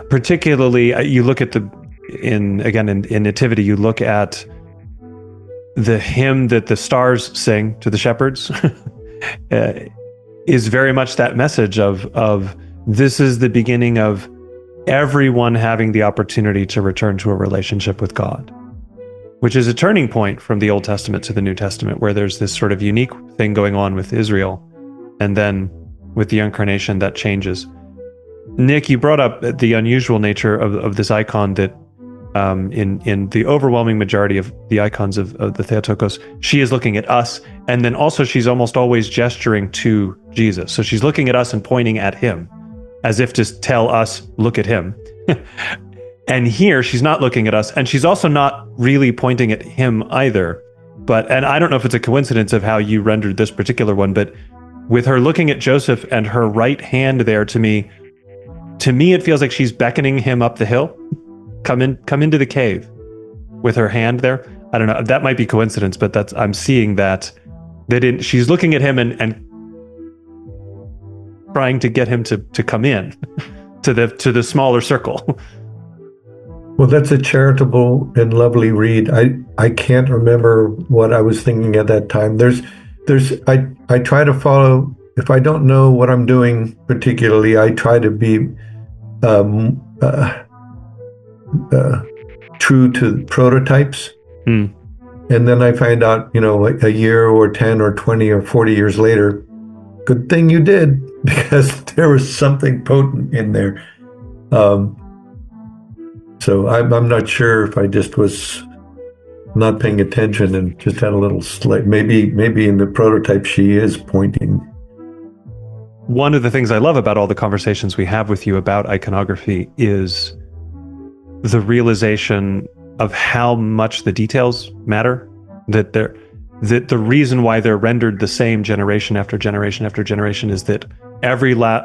Speaker 2: particularly, you look at in Nativity, you look at the hymn that the stars sing to the shepherds is very much that message of this is the beginning of everyone having the opportunity to return to a relationship with God, which is a turning point from the Old Testament to the New Testament, where there's this sort of unique thing going on with Israel, and then with the incarnation that changes. Nick, you brought up the unusual nature of this icon that in the overwhelming majority of the icons of the Theotokos, she is looking at us, and then also she's almost always gesturing to Jesus. So she's looking at us and pointing at him, as if to tell us, look at him. And here she's not looking at us, and she's also not really pointing at him either. And I don't know if it's a coincidence of how you rendered this particular one, but with her looking at Joseph and her right hand there, to me it feels like she's beckoning him up the hill. Come into the cave with her hand there. I don't know. That might be coincidence, but I'm seeing that she's looking at him and trying to get him to come in to the smaller circle.
Speaker 1: Well, that's a charitable and lovely read. I can't remember what I was thinking at that time. I try to follow, if I don't know what I'm doing particularly, I try to be true to prototypes. And then I find out, a year or 10 or 20 or 40 years later, good thing you did, because there was something potent in there. So I'm not sure if I just was not paying attention and just had a little slight, maybe in the prototype she is pointing.
Speaker 2: One of the things I love about all the conversations we have with you about iconography is the realization of how much the details matter, that the reason why they're rendered the same generation after generation after generation is that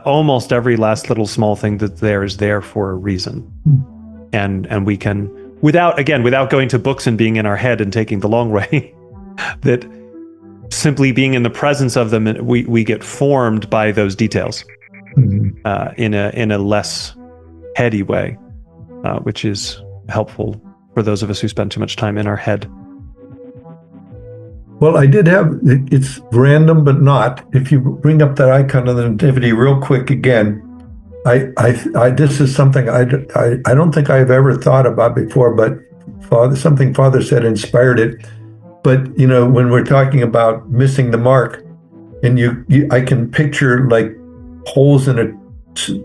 Speaker 2: almost every last little small thing that there is there for a reason. And we can, without going to books and being in our head and taking the long way, that simply being in the presence of them, we get formed by those details in a less heady way, which is helpful for those of us who spend too much time in our head.
Speaker 1: Well, I did have, it's random, but not. If you bring up that icon of the Nativity real quick again, this is something I don't think I've ever thought about before, but something Father said inspired it. But, when we're talking about missing the mark, and I can picture like holes in a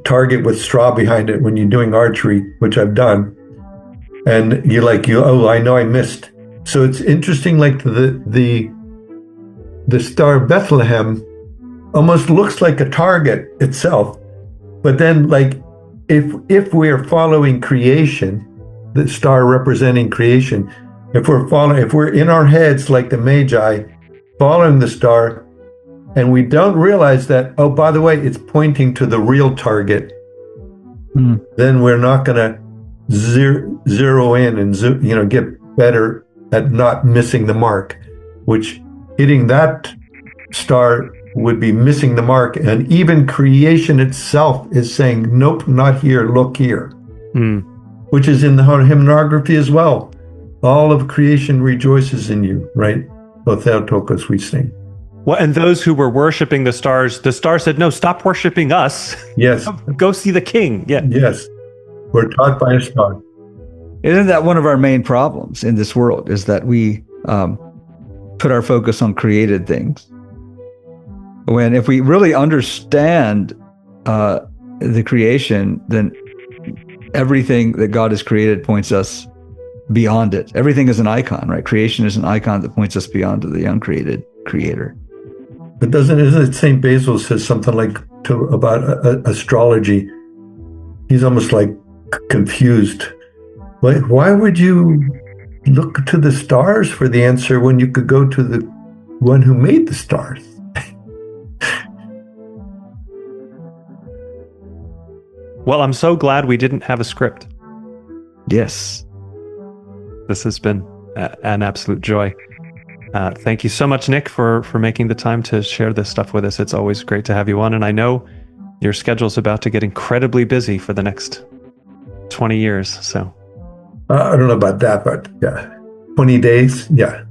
Speaker 1: target with straw behind it when you're doing archery, which I've done. And I know I missed. So it's interesting, like the Star of Bethlehem almost looks like a target itself. But then, like, if we're following creation, the star representing creation, if we're in our heads like the Magi, following the star, and we don't realize that, oh, by the way, it's pointing to the real target, then we're not going to zero in and get better at not missing the mark, which hitting that star would be missing the mark. And even creation itself is saying, nope, not here, look here, which is in the hymnography as well. All of creation rejoices in you, right? O Theotokos, we sing.
Speaker 2: Well, and those who were worshiping the star said, no, stop worshiping us.
Speaker 1: Yes.
Speaker 2: Go see the king. Yeah.
Speaker 1: Yes. We're taught by a star.
Speaker 3: Isn't that one of our main problems in this world, is that we put our focus on created things? When if we really understand the creation, then everything that God has created points us beyond it. Everything is an icon, right? Creation is an icon that points us beyond to the uncreated creator.
Speaker 1: But isn't it St. Basil says something like about astrology? He's almost like confused. Why would you look to the stars for the answer when you could go to the one who made the stars?
Speaker 2: Well, I'm so glad we didn't have a script.
Speaker 3: Yes.
Speaker 2: This has been an absolute joy. Thank you so much, Nick, for making the time to share this stuff with us. It's always great to have you on. And I know your schedule's about to get incredibly busy for the next 20 years. So
Speaker 1: I don't know about that, but yeah, 20 days. Yeah.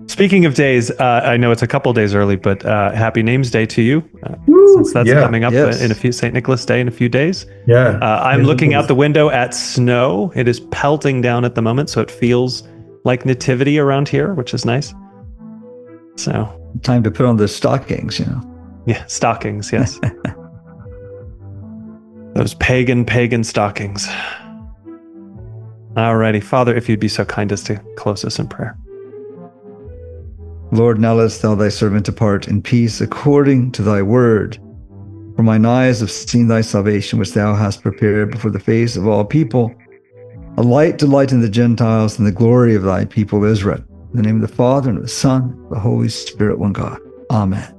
Speaker 2: Speaking of days, I know it's a couple days early, but Happy Names Day to you, since that's coming up in St. Nicholas Day in a few days.
Speaker 1: Yeah.
Speaker 2: I'm looking out the window at snow. It is pelting down at the moment, so it feels like Nativity around here, which is nice. So
Speaker 3: time to put on the stockings,
Speaker 2: Yeah, stockings, yes. Those pagan stockings. Alrighty, Father, if you'd be so kind as to close us in prayer.
Speaker 3: Lord, now lettest thou thy servant depart in peace according to thy word. For mine eyes have seen thy salvation, which thou hast prepared before the face of all people, a light to lighten the Gentiles and the glory of thy people Israel. In the name of the Father, and of the Son, and of the Holy Spirit, one God. Amen.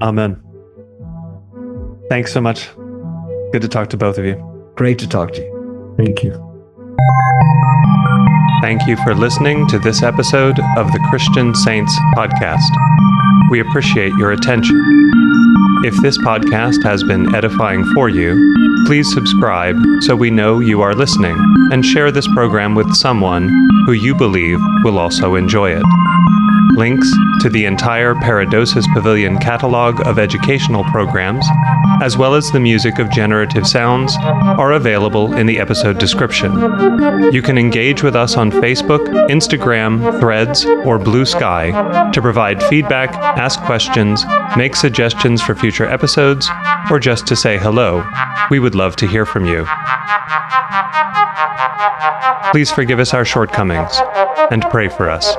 Speaker 2: Amen. Thanks so much. Good to talk to both of you.
Speaker 3: Great to talk to you.
Speaker 1: Thank you.
Speaker 2: Thank you for listening to this episode of the Christian Saints podcast. We appreciate your attention. If this podcast has been edifying for you, please subscribe so we know you are listening, and share this program with someone who you believe will also enjoy it. Links to the entire Paradosis Pavilion catalog of educational programs, as well as the music of generative sounds, are available in the episode description. You can engage with us on Facebook, Instagram, Threads, or Blue Sky to provide feedback, ask questions, make suggestions for future episodes, or just to say hello. We would love to hear from you. Please forgive us our shortcomings and pray for us.